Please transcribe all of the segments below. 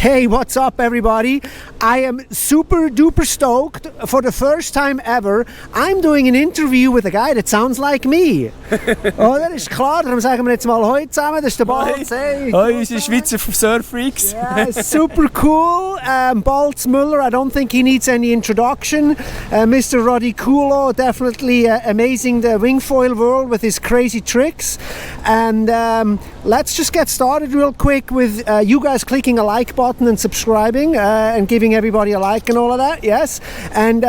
Hey, what's up, everybody? I am super duper stoked. For the first time ever, I'm doing an interview with a guy that sounds like me. Oh, das ist klar. Darum sagen wir jetzt mal heute zusammen. Das ist der Balz. Hey, unsere Schweizer Surf-Freaks. Yeah, super cool. Balz Müller, I don't think he needs any introduction. Mr. Roddy Culo, definitely amazing the wingfoil world with his crazy tricks. And let's just get started real quick with you guys clicking a like button and subscribing and giving everybody a like and all of that. Yes. And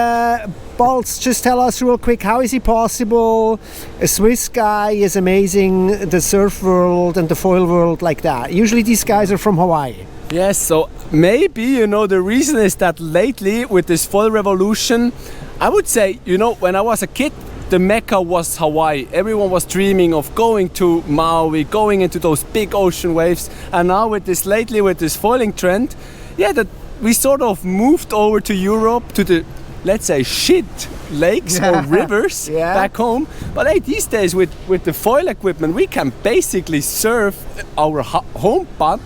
Balz, just tell us real quick, how is it possible a Swiss guy is amazing the surf world and the foil world like that? Usually these guys are from Hawaii. Yes, so maybe, the reason is that lately with this foil revolution, I would say, when I was a kid, the Mecca was Hawaii. Everyone was dreaming of going to Maui, going into those big ocean waves. And now with this foiling trend, that we sort of moved over to Europe, to the, let's say, shit lakes or rivers back home. But hey, these days with the foil equipment, we can basically surf our home putt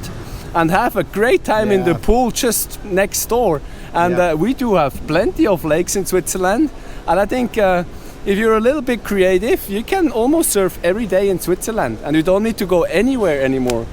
and have a great time in the pool just next door. And we do have plenty of lakes in Switzerland. And I think if you're a little bit creative, you can almost surf every day in Switzerland and you don't need to go anywhere anymore.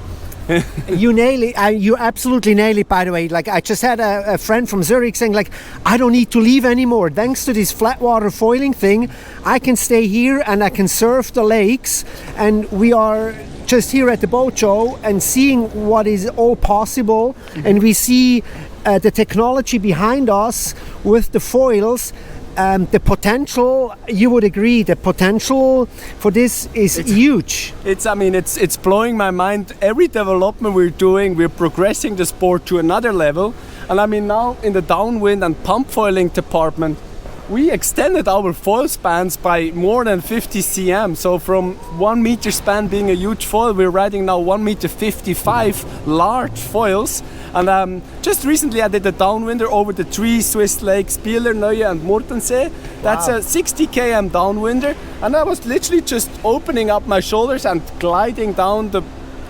You nail it. You absolutely nail it, by the way. Like, I just had a friend from Zurich saying, like, I don't need to leave anymore. Thanks to this flat water foiling thing, I can stay here and I can surf the lakes. And we are just here at the boat show and seeing what is all possible. And we see the technology behind us with the foils. The potential, you would agree, the potential for this is huge. It's blowing my mind. Every development we're doing, we're progressing the sport to another level. And now in the downwind and pump foiling department, we extended our foil spans by more than 50 cm. So from 1 meter span being a huge foil, we're riding now 1.55 meter large foils. And just recently I did a downwinder over the 3 Swiss lakes, Bieler, Neue and Murtensee. That's a 60 km downwinder. And I was literally just opening up my shoulders and gliding down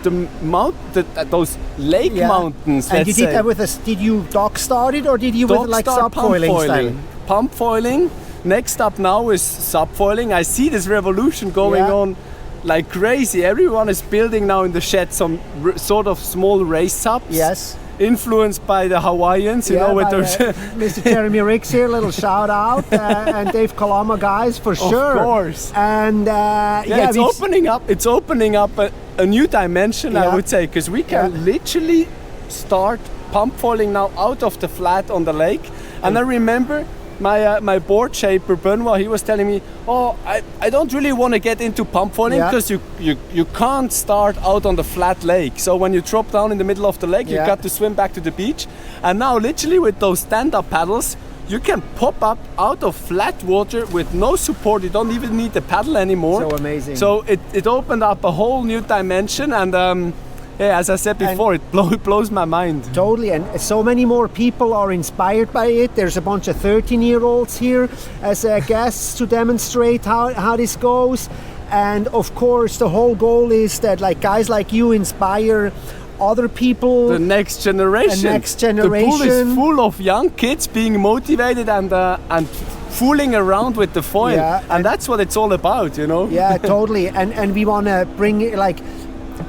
those lake mountains. And you did that with did you dock started or did you with like subfoiling style? Pump foiling. Next up now is subfoiling. I see this revolution going on like crazy. Everyone is building now in the shed some sort of small race subs. Yes. Influenced by the Hawaiians, with those. Mr. Jeremy Ricks here, little shout out, and Dave Kalama guys for sure. Of course. And it's opening up a new dimension, I would say, because we can literally start pump foiling now out of the flat on the lake. And I remember my board shaper Benoit, he was telling me, I don't really want to get into pump foiling because you can't start out on the flat lake. So when you drop down in the middle of the lake, you got to swim back to the beach. And now literally with those stand-up paddles, you can pop up out of flat water with no support. You don't even need the paddle anymore. So amazing. So it opened up a whole new dimension, and as I said before, it blows my mind. Totally, and so many more people are inspired by it. There's a bunch of 13-year-olds here as guests to demonstrate how this goes. And of course, the whole goal is that guys like you inspire other people. The next generation. The pool is full of young kids being motivated and fooling around with the foil. Yeah, and that's what it's all about, Yeah, totally. And we want to bring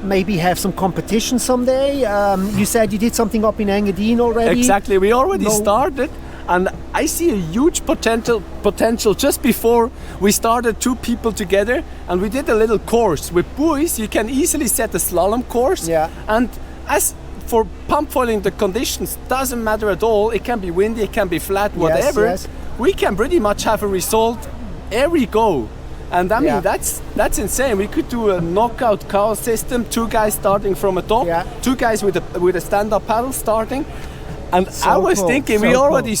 maybe have some competition someday. You said you did something up in Engadine already. Exactly, we already started, and I see a huge potential. Just before we started, 2 people together, and we did a little course with buoys. You can easily set a slalom course. Yeah. And as for pump foiling, the conditions doesn't matter at all. It can be windy, it can be flat, whatever. Yes. We can pretty much have a result every go. And that's insane. We could do a knockout call system, 2 guys starting from a top, 2 guys with a stand-up paddle starting. And I was thinking we already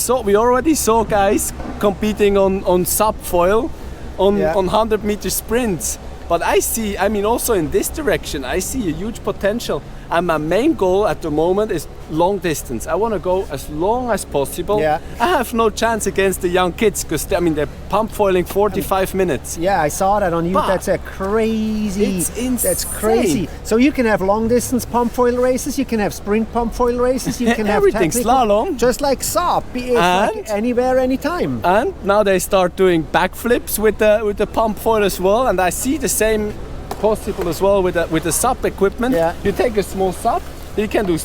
saw guys competing on sub foil on 100-meter sprints. But I see, also in this direction, I see a huge potential. And my main goal at the moment is long distance. I want to go as long as possible. Yeah. I have no chance against the young kids because they're pump foiling 45 minutes. Yeah, I saw that on you. But That's a crazy. it's insane. That's crazy. So you can have long distance pump foil races. You can have sprint pump foil races. You can have Everything, technical, slalom. just like Saab. It's like anywhere, anytime. And now they start doing backflips with the pump foil as well. And I see the same possible as well with the SUP equipment. Yeah. You take a small SUP, you can do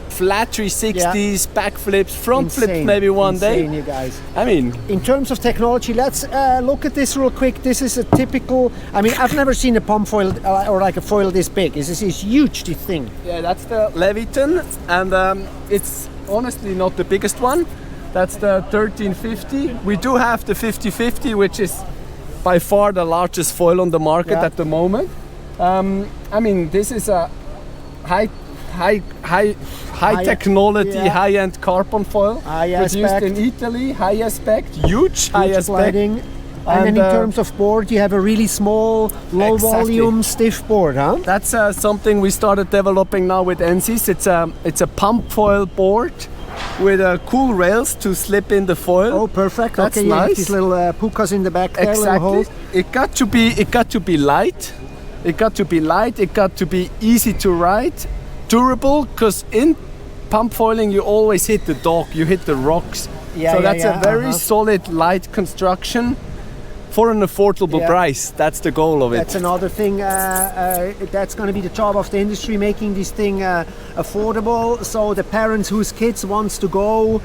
flat 360s, backflips, front flips maybe one day. You guys. I mean, in terms of technology, let's look at this real quick. This is a typical. I mean, I've never seen a pump foil or like a foil this big. This is huge. This thing. yeah, that's the Leviton, and it's honestly not the biggest one. That's the 1350. We do have the 5050, which is by far the largest foil on the market at the moment. I mean, this is a high technology, high-end carbon foil produced in Italy. High aspect, huge high aspect. And then in terms of board, you have a really small, low volume, stiff board, huh? That's something we started developing now with NCs. It's a pump foil board with cool rails to slip in the foil. Oh, perfect. That's okay, nice. You have these little pukas in the back there. Exactly. It got to be light. It got to be light. It got to be easy to ride, durable. Because in pump foiling, you always hit the dock, you hit the rocks. So that's a very solid, light construction for an affordable price. That's the goal of it. That's another thing. That's going to be the job of the industry, making this thing affordable. So the parents whose kids wants to go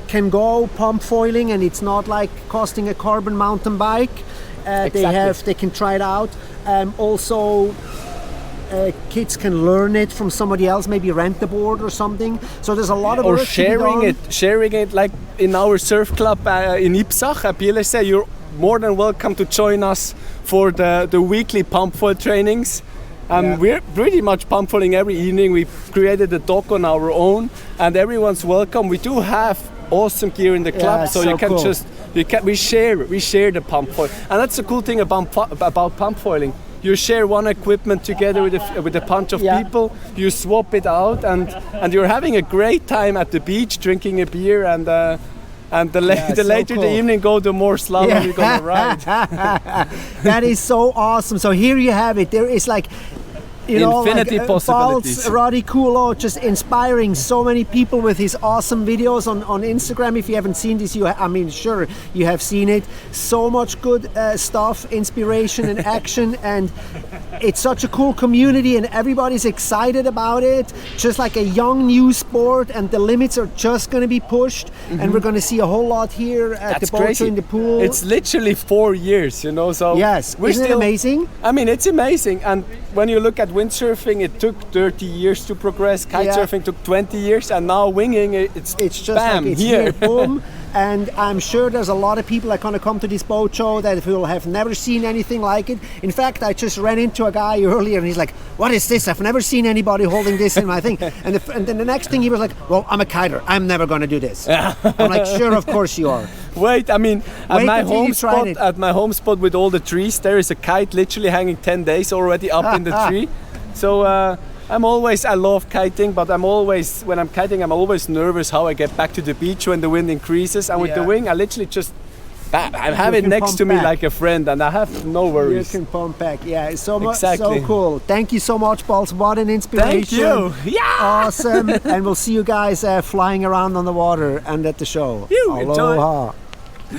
can go pump foiling, and it's not like costing a carbon mountain bike. They can try it out. Also. Kids can learn it from somebody else, maybe rent the board or something. So there's a lot of work sharing it like in our surf club in Ipsach at Bielefeld. You're more than welcome to join us for the weekly pump foil trainings. We're pretty much pump foiling every evening. We've created a dock on our own, and everyone's welcome. We do have awesome gear in the club, so you can cool. We share the pump foil, and that's the cool thing about pump foiling. You share one equipment together with a bunch of people. You swap it out, and you're having a great time at the beach, drinking a beer, and the later the evening go, the more slalom you're gonna ride. That is so awesome. So here you have it. There is like. Infinity possibilities. Balz Radiculo just inspiring so many people with his awesome videos on Instagram. If you haven't seen this, sure you have seen it. So much good stuff, inspiration and action, and it's such a cool community, and everybody's excited about it. Just like a young new sport, and the limits are just going to be pushed, and we're going to see a whole lot here at the boat in the pool. It's literally 4 years, So yes, isn't it amazing? I mean, it's amazing, and when you look at windsurfing, it took 30 years to progress. Kitesurfing took 20 years, and now winging, it's just bam, like it's here, boom. And I'm sure there's a lot of people that are going to come to this boat show that will have never seen anything like it. In fact, I just ran into a guy earlier, and he's like, "What is this? I've never seen anybody holding this in my thing." And then the next thing he was like, "Well, I'm a kiter. I'm never going to do this." I'm like, "Sure, of course you are." Wait, I mean, at my home spot with all the trees, there is a kite literally hanging 10 days already up in the tree. So I love kiting, but when I'm kiting, I'm always nervous how I get back to the beach when the wind increases. And with the wing, I literally just, I have it next to me like a friend, and I have no worries. You can pump back, it's so much, so cool. Thank you so much, Balz. What an inspiration. Thank you. Yeah. Awesome. And we'll see you guys flying around on the water and at the show. Aloha. Enjoy.